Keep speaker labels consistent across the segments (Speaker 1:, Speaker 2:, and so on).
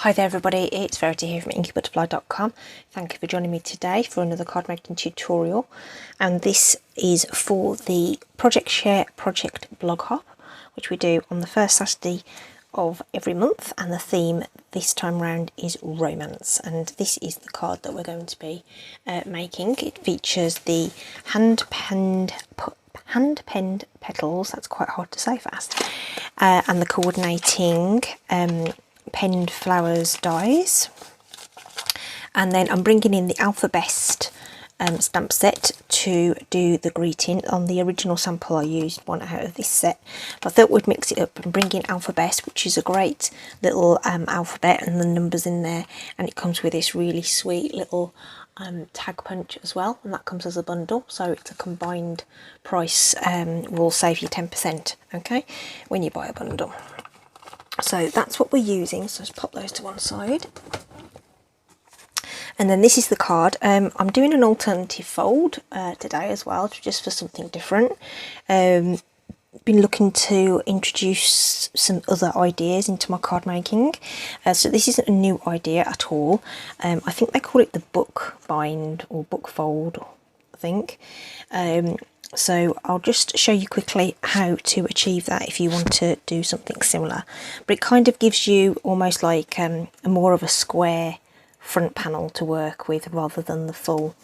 Speaker 1: Hi there everybody, it's Verity here from inkybutterfly.com. Thank you for joining me today for another card making tutorial, and this is for the Project Share Project blog hop, which we do on the first Saturday of every month, and the theme this time round is romance, and this is the card that we're going to be making. It features the hand-penned petals, that's quite hard to say fast, and the coordinating penned flowers dies, and then I'm bringing in the Alphabest stamp set to do the greeting. On the original sample I used one out of this set, but I thought we'd mix it up and bring in Alphabest, which is a great little alphabet and the numbers in there, and it comes with this really sweet little tag punch as well, and that comes as a bundle, so it's a combined price, will save you 10%, okay, when you buy a bundle. So that's what we're using, so let's pop those to one side. And then this is the card. I'm doing an alternative fold today as well, just for something different. Been looking to introduce some other ideas into my card making. So this isn't a new idea at all. I think they call it the book bind or book fold, I think. So I'll just show you quickly how to achieve that if you want to do something similar. But it kind of gives you almost like a more of a square front panel to work with rather than the full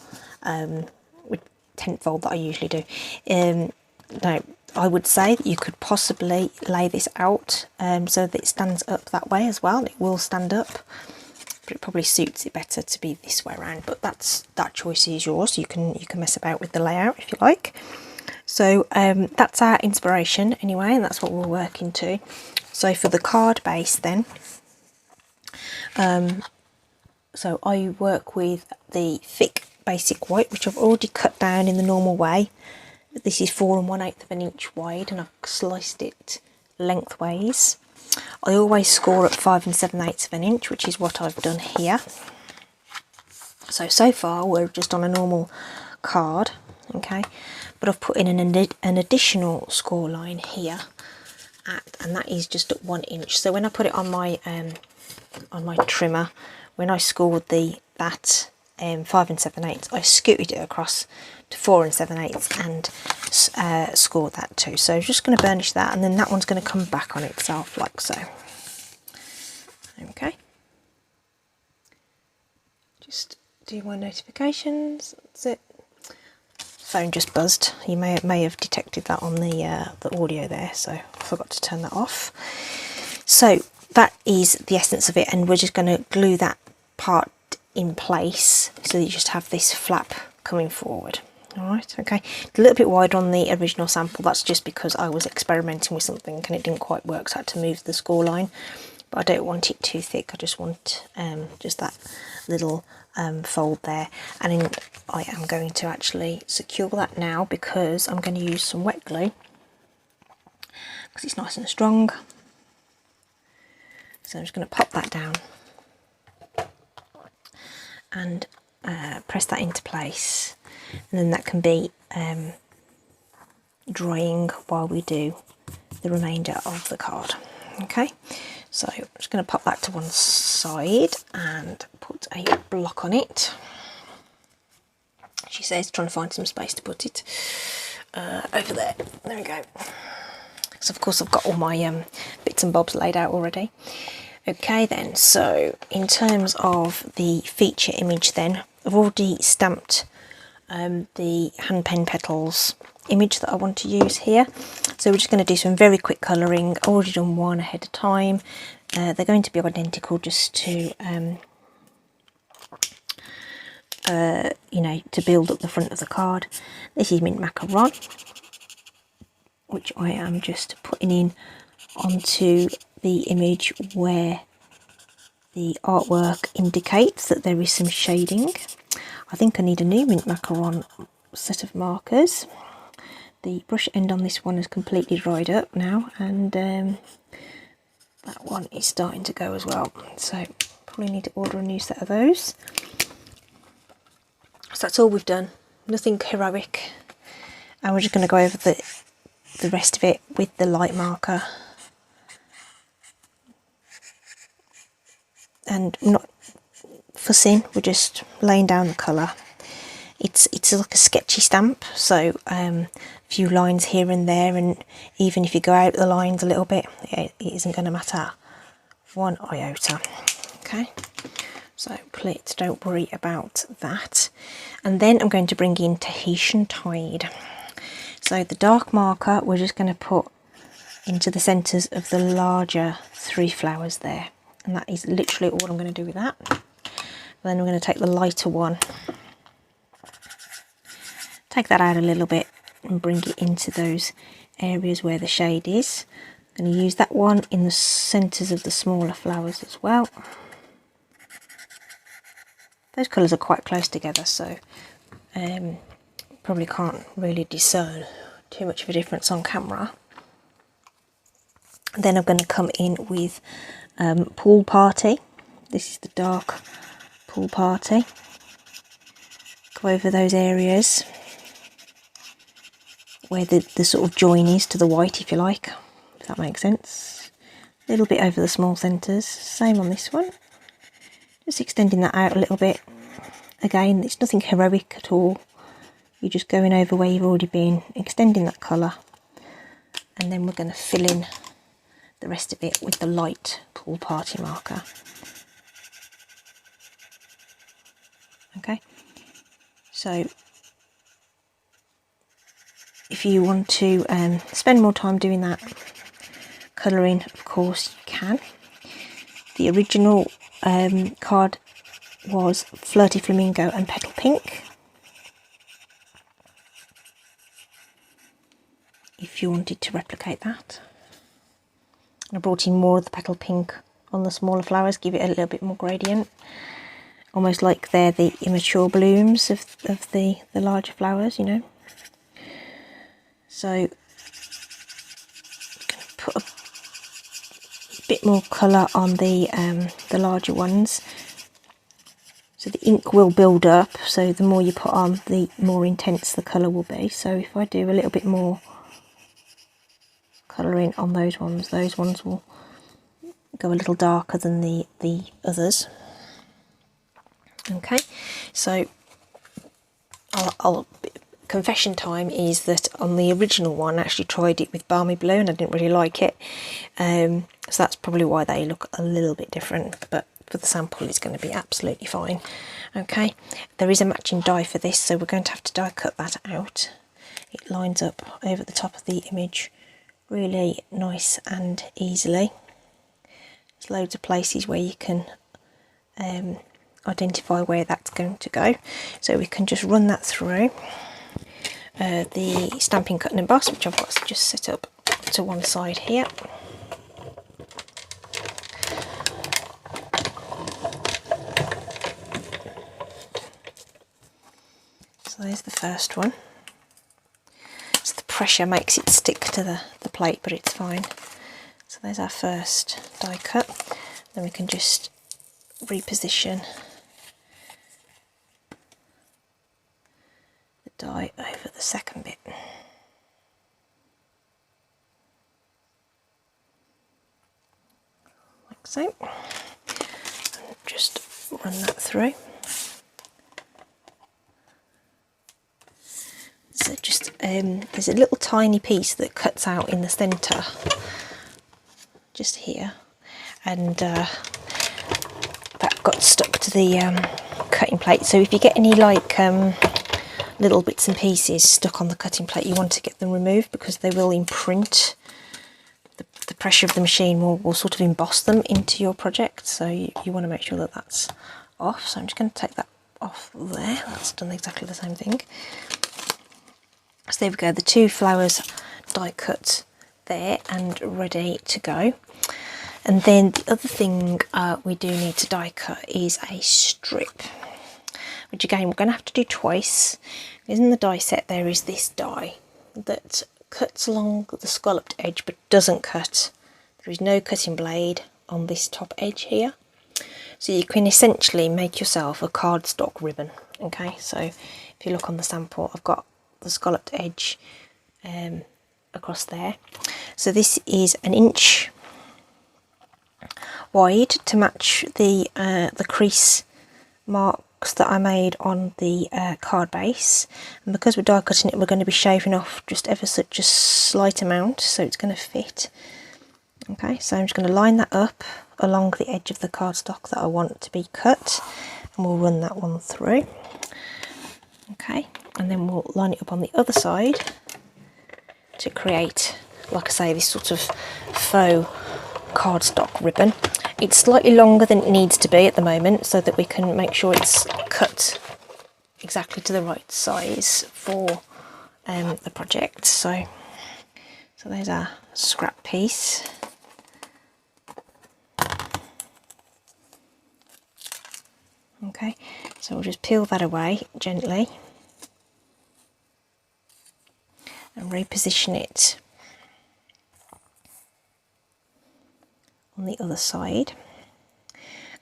Speaker 1: tent fold that I usually do. Now, I would say that you could possibly lay this out so that it stands up that way as well. It will stand up, but it probably suits it better to be this way around, but that choice is yours. You can mess about with the layout if you like. So that's our inspiration anyway, and that's what we're working to. So for the card base then, so I work with the thick basic white, which I've already cut down in the normal way. This is 4 1/8 of an inch wide, and I've sliced it lengthways. I always score at 5 7/8 of an inch, which is what I've done here. So far we're just on a normal card, okay, but I've put in an additional score line here, and that is just at 1 inch. So when I put it on my trimmer, when I scored that 5 7/8, I scooted it across to 4 7/8 and scored that too. So I'm just going to burnish that, and then that one's going to come back on itself like so. Okay, just do my notifications. That's it. Phone just buzzed. You may have detected that on the audio there, so I forgot to turn that off. So that is the essence of it, and we're just going to glue that part in place so that you just have this flap coming forward. Alright, okay. A little bit wider on the original sample. That's just because I was experimenting with something and it didn't quite work, so I had to move the score line. But I don't want it too thick. I just want just that little fold there. And I am going to actually secure that now, because I'm going to use some wet glue because it's nice and strong. So I'm just going to pop that down and press that into place, and then that can be drying while we do the remainder of the card. Okay, so I'm just going to pop that to one side and put a block on it. She says trying to find some space to put it over there. There we go. So of course I've got all my bits and bobs laid out already. Okay then, so in terms of the feature image then, I've already stamped the hand pen petals image that I want to use here. So we're just going to do some very quick colouring. I've already done one ahead of time. They're going to be identical, just to you know, to build up the front of the card. This is mint macaron, which I am just putting in onto the image where the artwork indicates that there is some shading. I think I need a new mint macaron set of markers. The brush end on this one is completely dried up now, and that one is starting to go as well, so probably need to order a new set of those. So that's all we've done, nothing heroic, and we're just going to go over the rest of it with the light marker and not fussing, we're just laying down the colour. It's like a sketchy stamp, so a few lines here and there, and even if you go out the lines a little bit, it isn't going to matter one iota. Okay, so please don't worry about that. And then I'm going to bring in Tahitian Tide. So the dark marker we're just going to put into the centres of the larger 3 flowers there, and that is literally all I'm going to do with that. Then we're going to take the lighter one, take that out a little bit and bring it into those areas where the shade is. I'm going to use that one in the centres of the smaller flowers as well. Those colours are quite close together, so probably can't really discern too much of a difference on camera. Then I'm going to come in with Pool Party. This is the dark Pool Party. Go over those areas where the sort of join is to the white, if you like, if that makes sense. A little bit over the small centres. Same on this one. Just extending that out a little bit. Again, it's nothing heroic at all. You're just going over where you've already been, extending that colour, and then we're going to fill in the rest of it with the light Pool Party marker. Okay, so if you want to spend more time doing that colouring, of course you can. The original card was Flirty Flamingo and Petal Pink. If you wanted to replicate that. I brought in more of the Petal Pink on the smaller flowers, give it a little bit more gradient. Almost like they're the immature blooms of the larger flowers, you know. So, put a bit more colour on the larger ones. So the ink will build up, so the more you put on, the more intense the colour will be. So if I do a little bit more colouring on those ones will go a little darker than the others. Okay, so confession time is that on the original one I actually tried it with Balmy Blue and I didn't really like it, so that's probably why they look a little bit different, but for the sample it's going to be absolutely fine. Okay, there is a matching die for this, so we're going to have to die cut that out. It lines up over the top of the image really nice and easily. There's loads of places where you can identify where that's going to go, so we can just run that through the Stampin' Cut and Emboss, which I've got just set up to one side here. So there's the first one. So the pressure makes it stick to the plate, but it's fine. So there's our first die cut. Then we can just reposition the die over the second bit. Like so. And just run that through. So just there's a little tiny piece that cuts out in the centre, just here, and that got stuck to the cutting plate. So if you get any like little bits and pieces stuck on the cutting plate, you want to get them removed because they will imprint. The pressure of the machine will sort of emboss them into your project, so you want to make sure that that's off. So I'm just going to take that off there. That's done exactly the same thing. So there we go, the 2 flowers die cut there and ready to go. And then the other thing we do need to die cut is a strip, which again we're going to have to do twice. In the die set there is this die that cuts along the scalloped edge but doesn't cut. There is no cutting blade on this top edge here. So you can essentially make yourself a cardstock ribbon. Okay, so if you look on the sample, I've got the scalloped edge across there. So this is 1 inch wide to match the crease marks that I made on the card base, and because we're die cutting it, we're going to be shaving off just ever such a slight amount so it's going to fit. Okay, so I'm just going to line that up along the edge of the cardstock that I want to be cut, and we'll run that one through. Okay, and then we'll line it up on the other side to create, like I say, this sort of faux cardstock ribbon. It's slightly longer than it needs to be at the moment so that we can make sure it's cut exactly to the right size for the project. So there's our scrap piece. Okay, so we'll just peel that away gently and reposition it on the other side,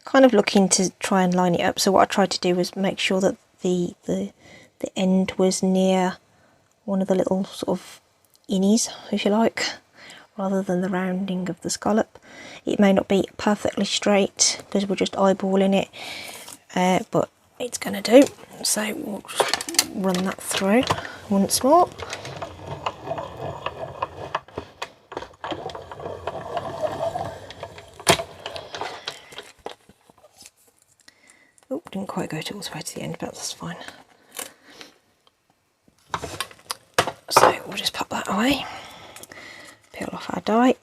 Speaker 1: kind of looking to try and line it up. So what I tried to do was make sure that the end was near one of the little sort of innies, if you like, rather than the rounding of the scallop. It may not be perfectly straight because we're just eyeballing it, but it's going to do. So we'll just run that through once more. Oh, didn't quite go all the way to the end, but that's fine. So we'll just pop that away, peel off our die,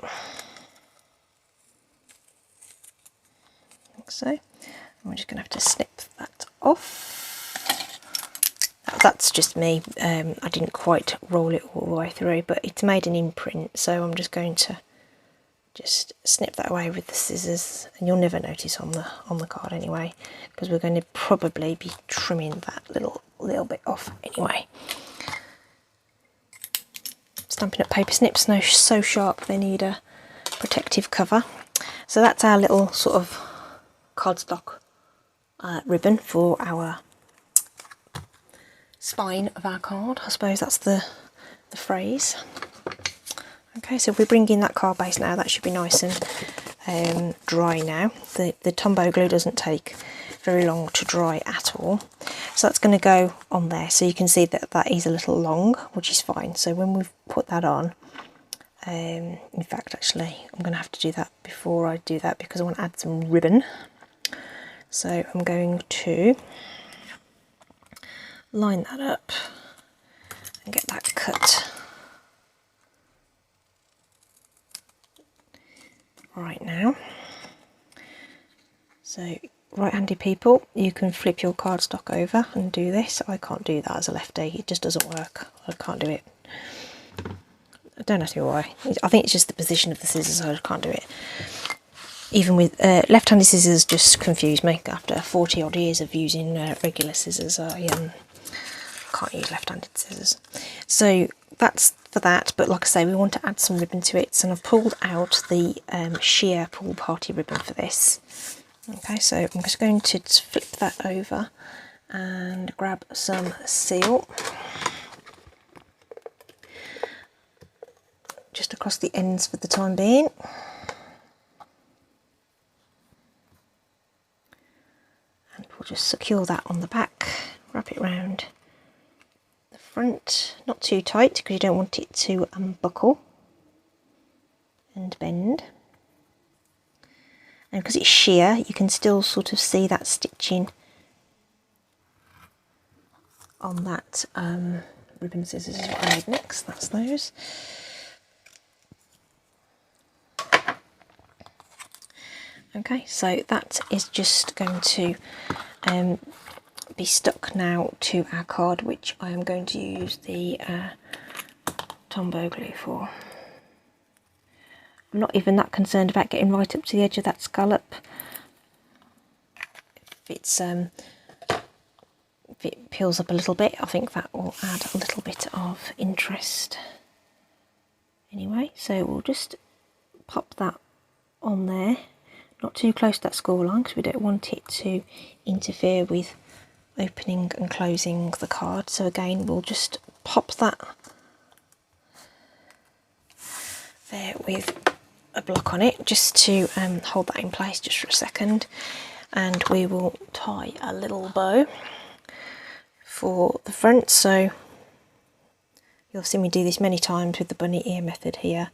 Speaker 1: like so. And we're just going to have to snip that off. That's just me, I didn't quite roll it all the way through, but it's made an imprint, so I'm just going to just snip that away with the scissors, and you'll never notice on the card anyway, because we're going to probably be trimming that little bit off anyway. Stampin' Up paper snips, no, so sharp they need a protective cover. So that's our little sort of cardstock ribbon for our spine of our card. I suppose that's the phrase. Okay, so if we bring in that card base now, that should be nice and dry now. The Tombow glue doesn't take very long to dry at all. So that's going to go on there. So you can see that that is a little long, which is fine. So when we've put that on, in fact, actually, I'm going to have to do that before I do that because I want to add some ribbon. So I'm going to line that up and get that cut right now. So right-handed people, you can flip your cardstock over and do this. I can't do that as a lefty, it just doesn't work. I can't do it. I don't know why. I think it's just the position of the scissors, I can't do it. Even with left-handed scissors, just confuse me. After 40 odd years of using regular scissors, I can't use left-handed scissors. So that's for that, but like I say, we want to add some ribbon to it, and I've pulled out the sheer pool party ribbon for this. Okay, so I'm just going to flip that over and grab some seal just across the ends for the time being. And we'll just secure that on the back, wrap it round the front, not too tight because you don't want it to unbuckle and bend. And because it's sheer, you can still sort of see that stitching on that ribbon scissors is what I made next. That's those. Okay, so that is just going to be stuck now to our card, which I am going to use the Tombow glue for. I'm not even that concerned about getting right up to the edge of that scallop. If it peels up a little bit, I think that will add a little bit of interest. Anyway, so we'll just pop that on there, not too close to that score line because we don't want it to interfere with opening and closing the card. So again, we'll just pop that there with a block on it just to hold that in place just for a second, and we will tie a little bow for the front. So you'll see me do this many times with the bunny ear method here.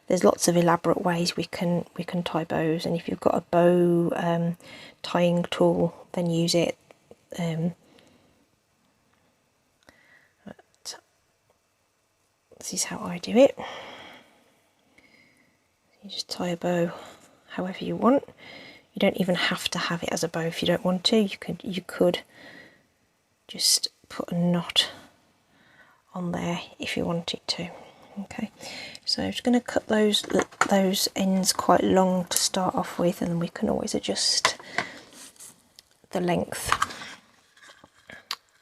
Speaker 1: There's lots of elaborate ways we can tie bows, and if you've got a bow tying tool, then use it. But this is how I do it. You just tie a bow however you want. You don't even have to have it as a bow if you don't want to. You could just put a knot on there if you wanted to. Okay, so I'm just going to cut those ends quite long to start off with, and then we can always adjust the length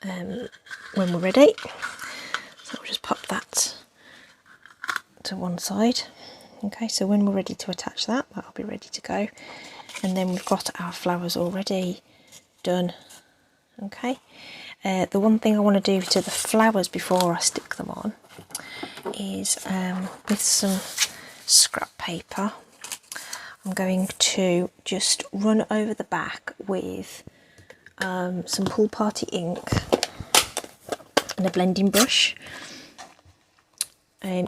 Speaker 1: when we're ready. So we'll just pop that to one side. Okay, so when we're ready to attach that, that'll be ready to go, and then we've got our flowers already done. Okay, the one thing I want to do to the flowers before I stick them on is with some scrap paper, I'm going to just run over the back with some Pool Party ink and a blending brush.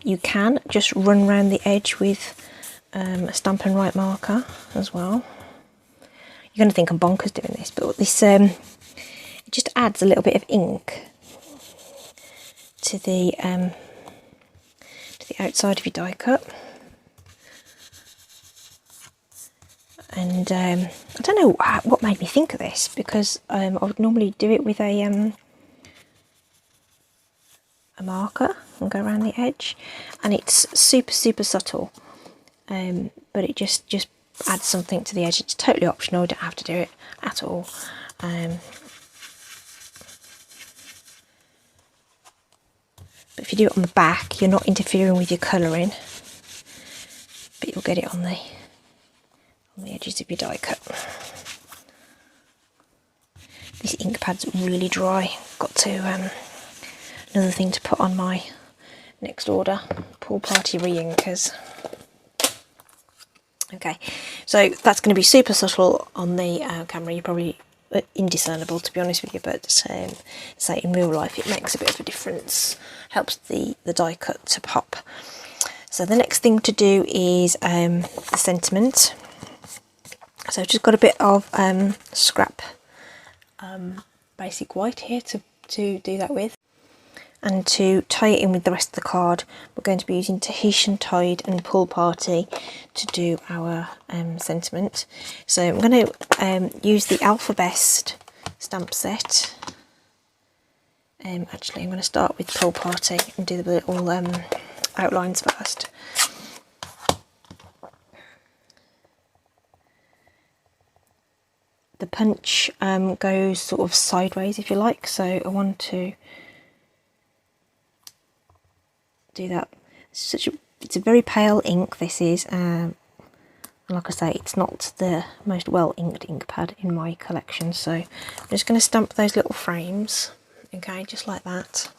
Speaker 1: You can just run around the edge with a Stampin' Right marker as well. You're going to think I'm bonkers doing this, but this it just adds a little bit of ink to the outside of your die cut. And I don't know what made me think of this, because I would normally do it with a marker and go around the edge, and it's super subtle, but it just adds something to the edge. It's totally optional, you don't have to do it at all. But if you do it on the back, you're not interfering with your colouring, but you'll get it on the edges of your die cut. This ink pad's really dry. Got to another thing to put on my next order, Pool Party re-inkers. Okay, so that's going to be super subtle on the camera. You're probably indiscernible, to be honest with you, but say in real life it makes a bit of a difference, helps the die cut to pop. So the next thing to do is the sentiment. So I've just got a bit of scrap basic white here to do that with, and to tie it in with the rest of the card we're going to be using Tahitian Tide and Pool Party to do our sentiment. So I'm going to use the Alphabest stamp set. Actually, I'm going to start with Pool Party and do the little outlines first. The punch goes sort of sideways, if you like, so I want to do that. It's a very pale ink, this is, and like I say, it's not the most well inked ink pad in my collection, so I'm just going to stamp those little frames, okay, just like that.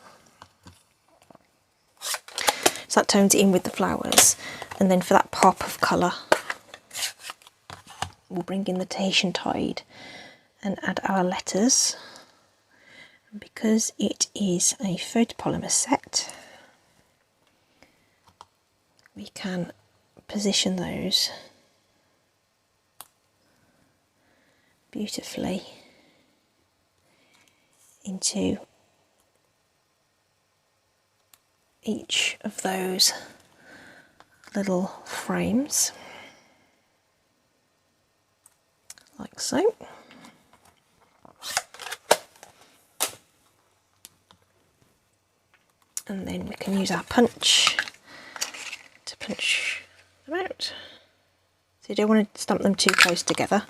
Speaker 1: So that tones it in with the flowers, and then for that pop of colour we'll bring in the Tahitian Tide and add our letters. And because it is a photopolymer set, we can position those beautifully into each of those little frames, like so. And then we can use our punch to punch them out. So you don't want to stamp them too close together.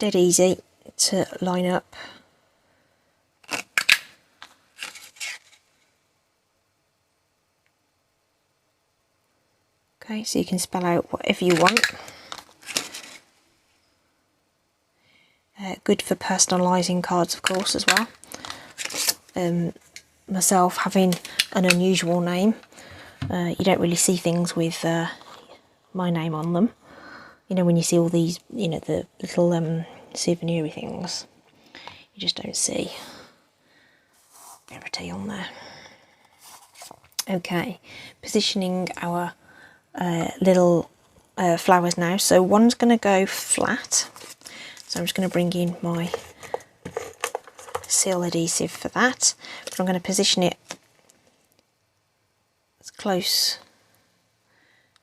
Speaker 1: Dead easy to line up. Okay, so you can spell out whatever you want. Good for personalising cards, of course, as well. Myself having an unusual name, you don't really see things with my name on them. You know, when you see all these, you know, the little souvenir things, you just don't see Verity on there. Okay, positioning our little flowers now. So one's going to go flat. So I'm just going to bring in my seal adhesive for that. But I'm going to position it as close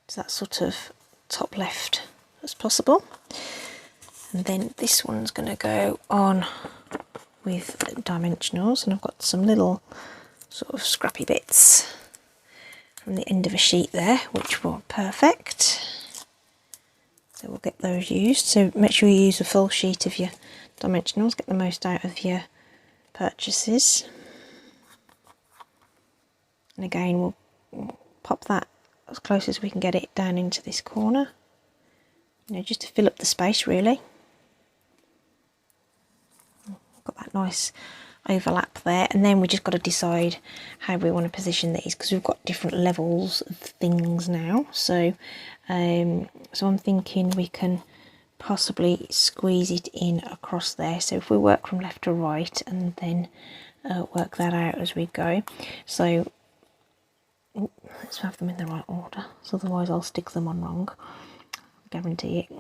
Speaker 1: to that sort of top left as possible. And then this one's going to go on with dimensionals, and I've got some little sort of scrappy bits from the end of a sheet there, which were perfect. So we'll get those used. So make sure you use a full sheet of your dimensionals, get the most out of your purchases. And again, we'll pop that as close as we can get it down into this corner, you know, just to fill up the space really. Got that nice overlap there, and then we just got to decide how we want to position these, because we've got different levels of things now. So so I'm thinking we can possibly squeeze it in across there. So if we work from left to right and then work that out as we go. So let's have them in the right order, so otherwise I'll stick them on wrong, guarantee it.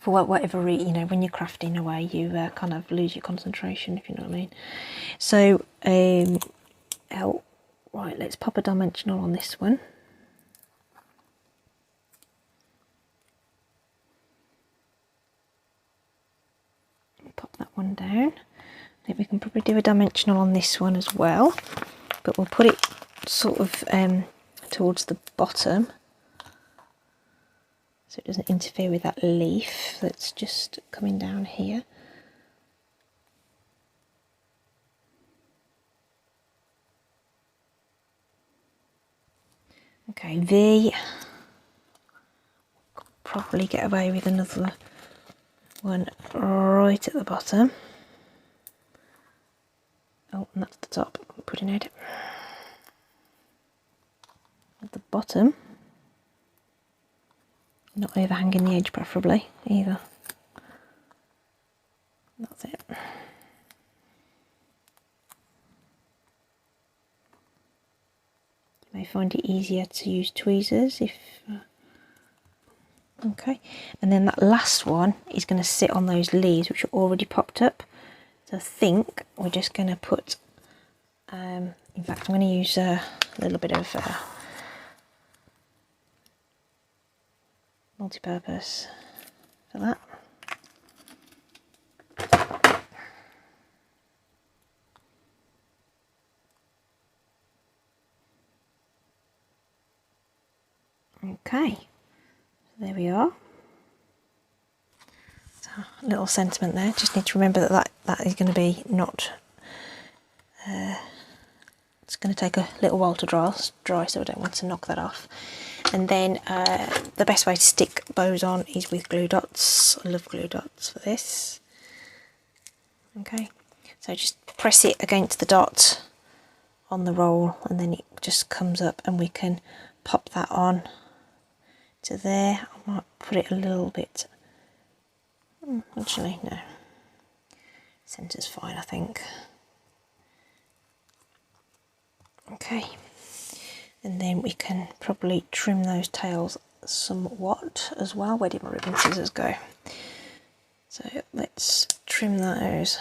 Speaker 1: For whatever reason, you know, when you're crafting away, you kind of lose your concentration, if you know what I mean. So, right, let's pop a dimensional on this one. Pop that one down. I think we can probably do a dimensional on this one as well, but we'll put it sort of towards the bottom, so it doesn't interfere with that leaf that's just coming down here. Okay, V, probably get away with another one right at the bottom. Oh, and that's the top, I'm putting it at the bottom. Not overhanging the edge preferably either. That's it. You may find it easier to use tweezers if okay, and then that last one is going to sit on those leaves which are already popped up. So I think we're just going to put in fact I'm going to use a little bit of multi-purpose for that. Okay, so there we are. So a little sentiment there. Just need to remember that is going to be not. It's going to take a little while to dry, so I don't want to knock that off. And then the best way to stick bows on is with glue dots. I love glue dots for this. Okay, so just press it against the dot on the roll, and then it just comes up, and we can pop that on to there. I might put it a little bit. Actually, no. Centre's fine, I think. Okay, and then we can probably trim those tails somewhat as well. Where did my ribbon scissors go? So let's trim those.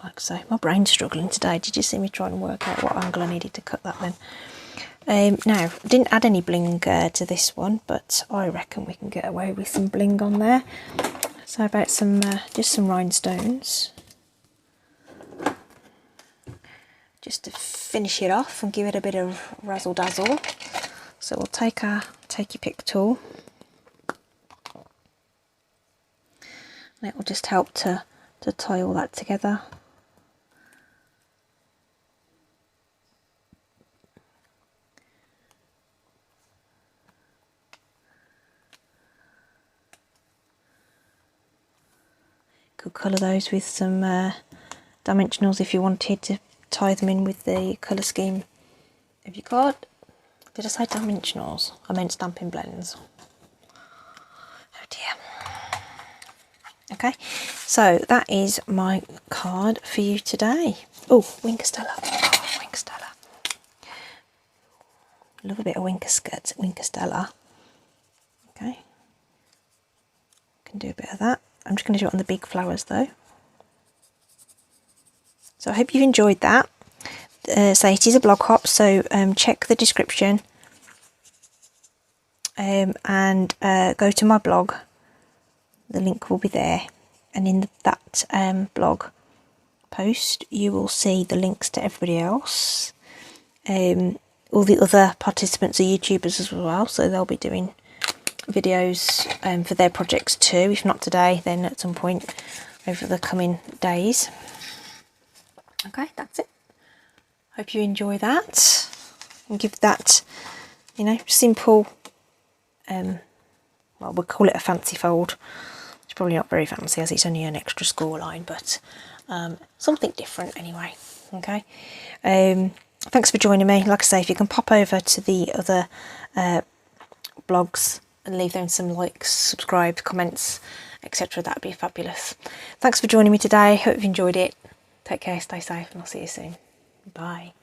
Speaker 1: Like so. My brain's struggling today. Did you see me trying to work out what angle I needed to cut that then? Now, didn't add any bling to this one, but I reckon we can get away with some bling on there. So how about some just some rhinestones, just to finish it off and give it a bit of razzle dazzle. So we'll take your pick tool, and it will just help to tie all that together. Could colour those with some dimensionals if you wanted to tie them in with the colour scheme of your card. Did I say dimensionals? I meant Stampin' Blends. Oh dear. Okay, so that is my card for you today. Oh, Winker Stella. Oh, Winker Stella. Love a bit of Winker Stella. Okay. Can do a bit of that. I'm just going to do it on the big flowers though. So I hope you've enjoyed that. So it is a blog hop, so check the description and go to my blog. The link will be there, and in that blog post you will see the links to everybody else. All the other participants are YouTubers as well, so they'll be doing videos for their projects too, if not today then at some point over the coming days. Okay, that's it. Hope you enjoy that and give that, you know, simple, well, we'll call it a fancy fold. It's probably not very fancy as it's only an extra score line, but something different anyway. Okay, thanks for joining me. Like I say, if you can pop over to the other blogs and leave them some likes, subscribe, comments, etc., that'd be fabulous. Thanks for joining me today. Hope you've enjoyed it. Take care, stay safe, and I'll see you soon. Bye.